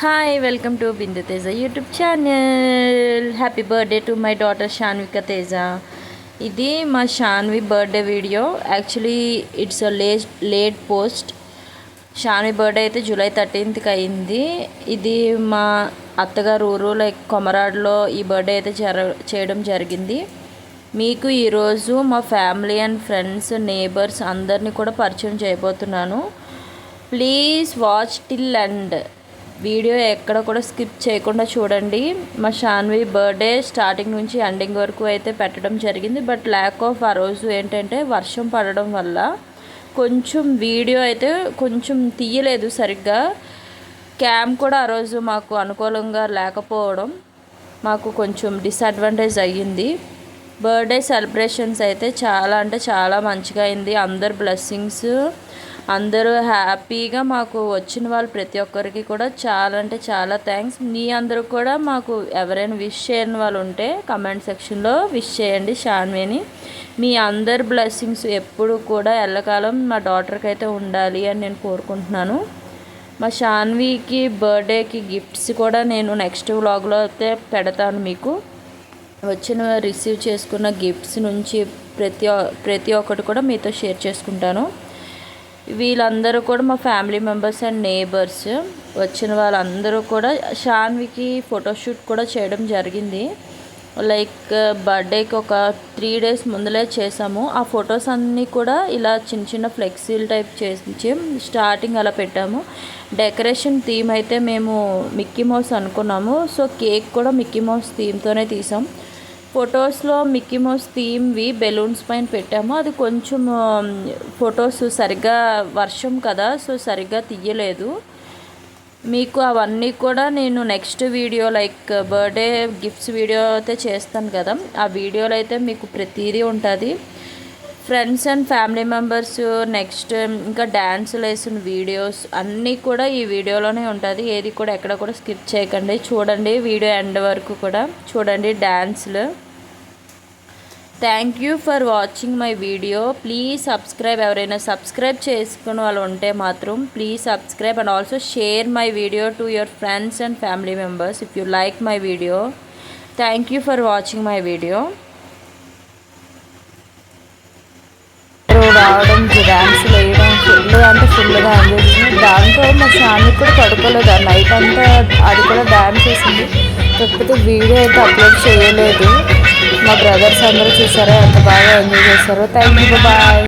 Hi, welcome to Bindu Teja YouTube channel. Happy birthday to my daughter Shanvika Teja. ఇది మా Shanvi birthday video. Actually it's a late post. Shanvi birthday అయితే July 13th అయింది. ఇది మా అత్తగారు ఊరు కొమరాడులో ఈ బర్త్డే అయితే చేయడం జరిగింది. మీకు ఈరోజు మా ఫ్యామిలీ అండ్ ఫ్రెండ్స్ నేబర్స్ అందరినీ కూడా పరిచయం చేయబోతున్నాను. Please watch till end. Video ఎక్కడ కూడా స్కిప్ చేయకుండా చూడండి. మా షాన్వి బర్త్డే స్టార్టింగ్ నుంచి ఎండింగ్ వరకు అయితే పెట్టడం జరిగింది. బట్ ల్యాక్ ఆఫ్ ఆ రోజు ఏంటంటే వర్షం పడడం వల్ల కొంచెం వీడియో అయితే కొంచెం తీయలేదు సరిగ్గా. క్యామ్ కూడా ఆ రోజు మాకు అనుకూలంగా లేకపోవడం మాకు కొంచెం డిసడ్వాంటేజ్ అయ్యింది. బర్త్డే సెలబ్రేషన్స్ అయితే చాలా అంటే చాలా మంచిగా అయింది. అందరు బ్లెస్సింగ్స్, అందరూ హ్యాపీగా మాకు వచ్చిన వాళ్ళు ప్రతి ఒక్కరికి కూడా చాలా అంటే చాలా థ్యాంక్స్. మీ అందరూ కూడా మాకు ఎవరైనా విష్ చేయని వాళ్ళు ఉంటే కమెంట్ సెక్షన్లో విష్ చేయండి షాన్విని. మీ అందరి బ్లెస్సింగ్స్ ఎప్పుడు కూడా ఎల్లకాలం మా డాటర్కి అయితే ఉండాలి అని నేను కోరుకుంటున్నాను. మా షాన్వికి బర్త్డేకి గిఫ్ట్స్ కూడా నేను నెక్స్ట్ వ్లాగ్లో అయితే పెడతాను. మీకు వచ్చిన రిసీవ్ చేసుకున్న గిఫ్ట్స్ నుంచి ప్రతి ఒక్కటి కూడా మీతో షేర్ చేసుకుంటాను. వీళ్ళందరూ కూడా మా ఫ్యామిలీ మెంబర్స్ అండ్ నేబర్స్. వచ్చిన వాళ్ళందరూ కూడా షాన్వికి ఫోటోషూట్ కూడా చేయడం జరిగింది. బర్త్డేకి ఒక 3 days ముందులే చేసాము. ఆ ఫొటోస్ అన్నీ కూడా ఇలా చిన్న చిన్న ఫ్లెక్సీలు టైప్ చేసి స్టార్టింగ్ అలా పెట్టాము. డెకరేషన్ థీమ్ అయితే మేము మిక్కీ మౌస్ అనుకున్నాము. సో కేక్ కూడా మిక్కీ మౌస్ థీమ్తోనే తీసాం. ఫొటోస్లో మిక్కీ మౌస్ థీమ్వి బెలూన్స్ పైన పెట్టాము. అది కొంచెం ఫొటోస్ సరిగ్గా వర్షం కదా, సో సరిగ్గా తీయలేదు. మీకు అవన్నీ కూడా నేను next video birthday gifts video అయితే చేస్తాను కదా, ఆ వీడియోలో అయితే మీకు ప్రతిదీ ఉంటుంది. Friends and family members next ఇంకా డ్యాన్సులు వేసిన వీడియోస్ అన్నీ కూడా ఈ వీడియోలోనే ఉంటుంది. ఏది కూడా ఎక్కడ కూడా స్కిప్ చేయకండి, చూడండి. వీడియో ఎండ్ వరకు కూడా చూడండి డ్యాన్సులు. Thank you for watching my video. Please subscribe. ఎవరైనా సబ్స్క్రైబ్ చేసుకున్న వాళ్ళు ఉంటే మాత్రం please subscribe and also share my video to your friends and family members if you like my video. Thank you for watching my video. రావడం, dance వేయడం ఫుల్గా enjoy చేసింది. దాంతో మా షాన్వి కూడా పడుకోలేదు. నైట్ అంతా అది కూడా డ్యాన్స్ చేసింది. కాకపోతే వీడియో అయితే అప్లోడ్ చేయలేదు. మా బ్రదర్స్ అందరూ చూసారో ఎంత బాగా ఎంజాయ్ చేశారో. Thank you, bye.